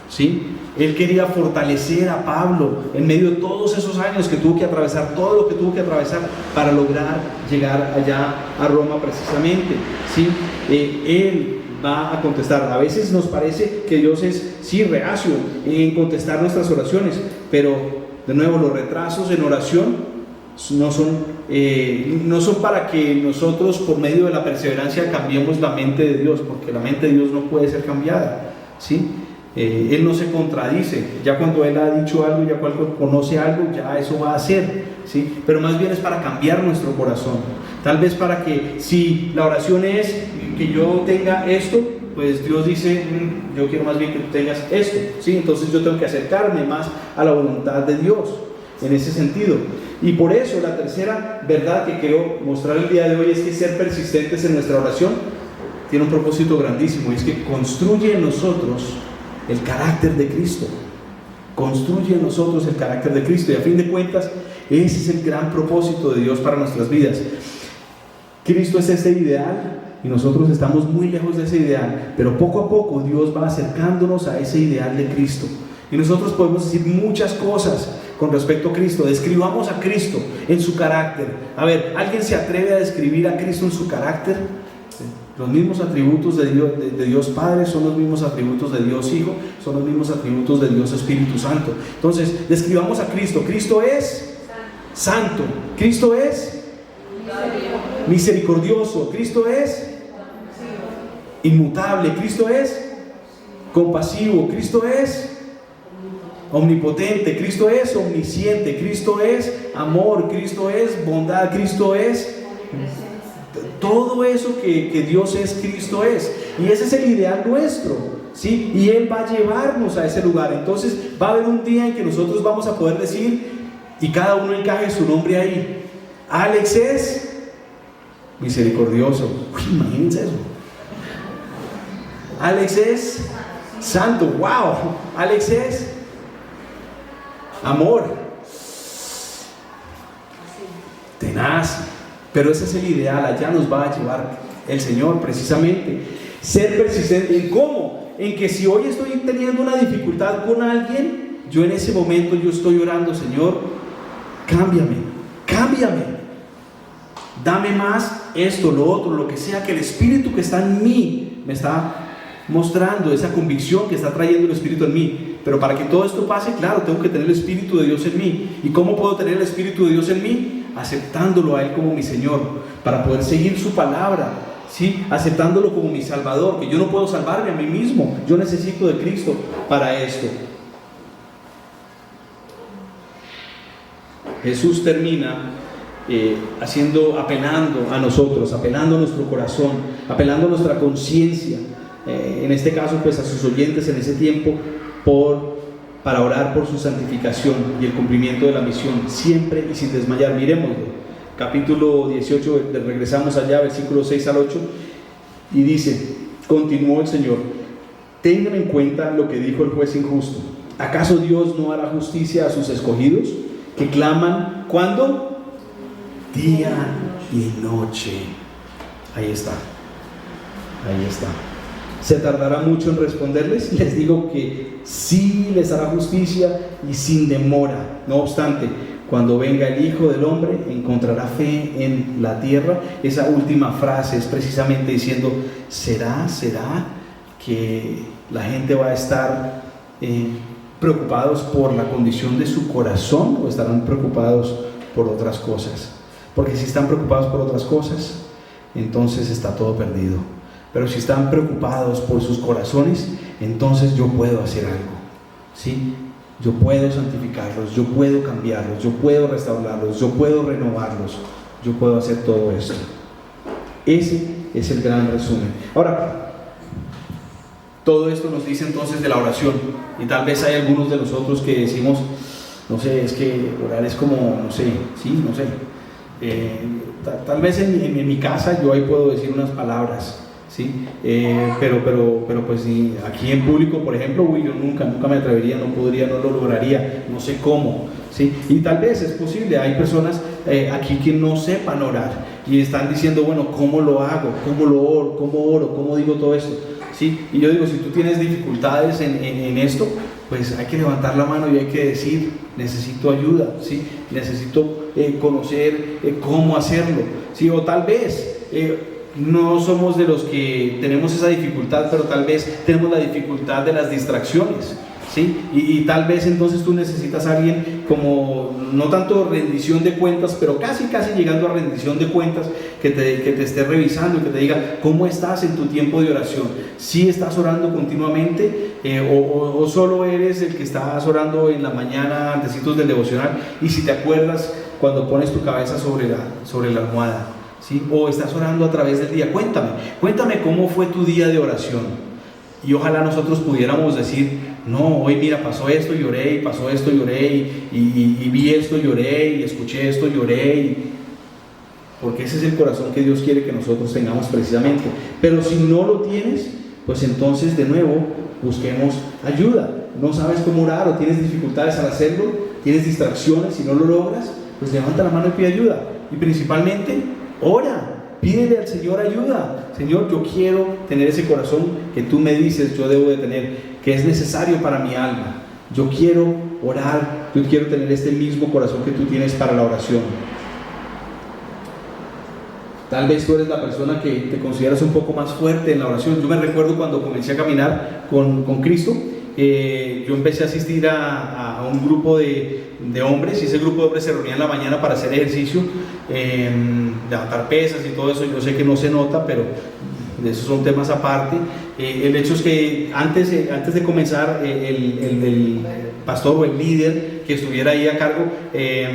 ¿sí? Él quería fortalecer a Pablo en medio de todos esos años que tuvo que atravesar, todo lo que tuvo que atravesar para lograr llegar allá a Roma precisamente, ¿sí? Él va a contestar. A veces nos parece que Dios es, sí, reacio en contestar nuestras oraciones, pero de nuevo, los retrasos en oración no son para que nosotros, por medio de la perseverancia, cambiemos la mente de Dios, porque la mente de Dios no puede ser cambiada, ¿sí? Él no se contradice. Ya cuando Él ha dicho algo, ya cuando conoce algo, ya eso va a hacer, ¿sí? Pero más bien es para cambiar nuestro corazón. Tal vez para que, si la oración es que yo tenga esto, pues Dios dice: yo quiero más bien que tú tengas esto, ¿sí? Entonces yo tengo que acercarme más a la voluntad de Dios en ese sentido. Y por eso la tercera verdad que quiero mostrar el día de hoy es que ser persistentes en nuestra oración tiene un propósito grandísimo, y es que construye en nosotros el carácter de Cristo. Construye en nosotros el carácter de Cristo, y a fin de cuentas ese es el gran propósito de Dios para nuestras vidas. Cristo es ese ideal y nosotros estamos muy lejos de ese ideal, pero poco a poco Dios va acercándonos a ese ideal de Cristo, y nosotros podemos decir muchas cosas con respecto a Cristo. Describamos a Cristo en su carácter. A ver, ¿alguien se atreve a describir a Cristo en su carácter? Los mismos atributos de Dios Padre son los mismos atributos de Dios Hijo, son los mismos atributos de Dios Espíritu Santo. Entonces, describamos a Cristo. Cristo es santo, Cristo es misericordioso, Cristo es inmutable, Cristo es compasivo, Cristo es omnipotente, Cristo es omnisciente, Cristo es amor, Cristo es bondad, Cristo es todo eso que Dios es. Cristo es, y ese es el ideal nuestro, ¿sí? Y Él va a llevarnos a ese lugar. Entonces va a haber un día en que nosotros vamos a poder decir, y cada uno encaje su nombre ahí: Alex es misericordioso. Uy, imagínense eso. Alex es santo. Wow. Alex es amor, tenaz. Pero ese es el ideal. Allá nos va a llevar el Señor precisamente. Ser persistente. ¿En cómo? en que si hoy estoy teniendo una dificultad con alguien, yo en ese momento yo estoy orando, Señor, cámbiame, dame más esto, lo otro, lo que sea, que el Espíritu que está en mí me está mostrando, esa convicción que está trayendo el Espíritu en mí. Pero para que todo esto pase, claro, tengo que tener el Espíritu de Dios en mí. ¿Y cómo puedo tener el Espíritu de Dios en mí? Aceptándolo a Él como mi Señor, para poder seguir su palabra, ¿sí? Aceptándolo como mi Salvador, que yo no puedo salvarme a mí mismo, yo necesito de Cristo para esto. Jesús termina apelando a nosotros, apelando a nuestro corazón, apelando a nuestra conciencia, en este caso pues a sus oyentes en ese tiempo, para orar por su santificación y el cumplimiento de la misión, siempre y sin desmayar. Miremoslo, capítulo 18, regresamos allá, versículos 6 al 8, y dice, continuó el Señor: tengan en cuenta lo que dijo el juez injusto. ¿Acaso Dios no hará justicia a sus escogidos, que claman, ¿cuándo? Día y noche. Ahí está. ¿Se tardará mucho en responderles? Les digo que sí les hará justicia y sin demora. No obstante, cuando venga el Hijo del Hombre, encontrará fe en la tierra. Esa última frase es precisamente diciendo, ¿será que la gente va a estar preocupados por la condición de su corazón o estarán preocupados por otras cosas? Porque si están preocupados por otras cosas, entonces está todo perdido. Pero si están preocupados por sus corazones, entonces yo puedo hacer algo, ¿sí? Yo puedo santificarlos, yo puedo cambiarlos, yo puedo restaurarlos, yo puedo renovarlos, yo puedo hacer todo esto. Ese es el gran resumen. Ahora, todo esto nos dice entonces de la oración, y tal vez hay algunos de nosotros que decimos, no sé, es que orar es como, no sé, sí, no sé. Tal vez en mi casa yo ahí puedo decir unas palabras, ¿sí? Pero pues aquí en público, por ejemplo, yo nunca me atrevería, no podría, no lo lograría, no sé cómo, ¿sí? Y tal vez es posible, hay personas aquí que no sepan orar y están diciendo, bueno, ¿cómo lo hago? ¿Cómo lo oro? ¿Cómo oro? ¿Cómo digo todo esto? ¿Sí? Y yo digo, si tú tienes dificultades en esto, pues hay que levantar la mano y hay que decir, necesito ayuda, ¿sí? Necesito conocer cómo hacerlo, ¿sí? O tal vez no somos de los que tenemos esa dificultad, pero tal vez tenemos la dificultad de las distracciones, ¿sí? Y tal vez entonces tú necesitas a alguien como, no tanto rendición de cuentas, pero casi llegando a rendición de cuentas, que te esté revisando y que te diga cómo estás en tu tiempo de oración. ¿Sí estás orando continuamente o solo eres el que estás orando en la mañana antecitos del devocional y si te acuerdas cuando pones tu cabeza sobre la almohada, ¿sí? O estás orando a través del día? Cuéntame cómo fue tu día de oración. Y ojalá nosotros pudiéramos decir, no, hoy mira, pasó esto y oré, y pasó esto y oré, y vi esto y oré, y escuché esto y oré, porque ese es el corazón que Dios quiere que nosotros tengamos precisamente. Pero si no lo tienes, pues entonces de nuevo busquemos ayuda. No sabes cómo orar o tienes dificultades al hacerlo, tienes distracciones, si no lo logras, pues levanta la mano y pide ayuda. Y principalmente, ora. Pídele al Señor ayuda. Señor, yo quiero tener ese corazón que tú me dices yo debo de tener, que es necesario para mi alma. Yo quiero orar, yo quiero tener este mismo corazón que tú tienes para la oración. Tal vez tú eres la persona que te consideras un poco más fuerte en la oración. Yo me recuerdo cuando comencé a caminar con Cristo, yo empecé a asistir a un grupo de hombres, y ese grupo de hombres se reunía en la mañana para hacer ejercicio, levantar pesas y todo eso. Yo sé que no se nota, pero esos son temas aparte. El hecho es que antes de comenzar, el pastor o el líder que estuviera ahí a cargo,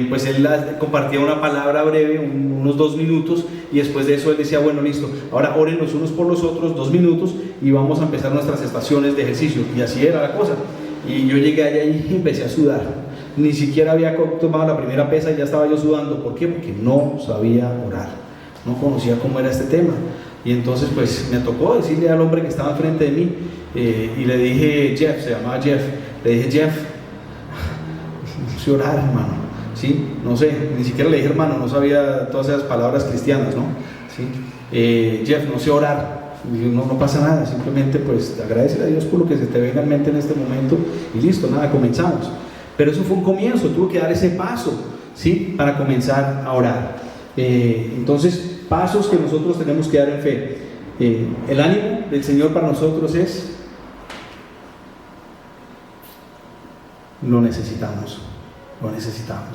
pues él compartía una palabra breve, unos 2 minutos, y después de eso él decía, bueno, listo, ahora oren los unos por los otros 2 minutos y vamos a empezar nuestras estaciones de ejercicio. Y así era la cosa. Y yo llegué allá y empecé a sudar. Ni siquiera había tomado la primera pesa y ya estaba yo sudando. ¿Por qué? Porque no sabía orar, no conocía cómo era este tema. Y entonces pues me tocó decirle al hombre que estaba enfrente de mí, y le dije, Jeff, se llamaba Jeff, le dije, Jeff, no sé orar, hermano, ¿sí? No sé, ni siquiera le dije hermano, no sabía todas esas palabras cristianas, ¿no? ¿Sí? Jeff, no sé orar. Y no pasa nada, simplemente pues agradecer a Dios por lo que se te venga en mente en este momento y listo, nada, comenzamos. Pero eso fue un comienzo, tuvo que dar ese paso, ¿sí? Para comenzar a orar. Entonces, pasos que nosotros tenemos que dar en fe. El ánimo del Señor para nosotros es: lo necesitamos.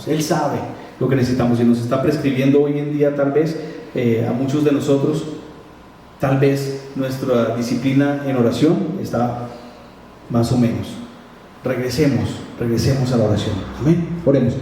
Él sabe lo que necesitamos y nos está prescribiendo hoy en día, tal vez a muchos de nosotros, tal vez nuestra disciplina en oración está más o menos. Regresemos a la oración. Amén. Oremos.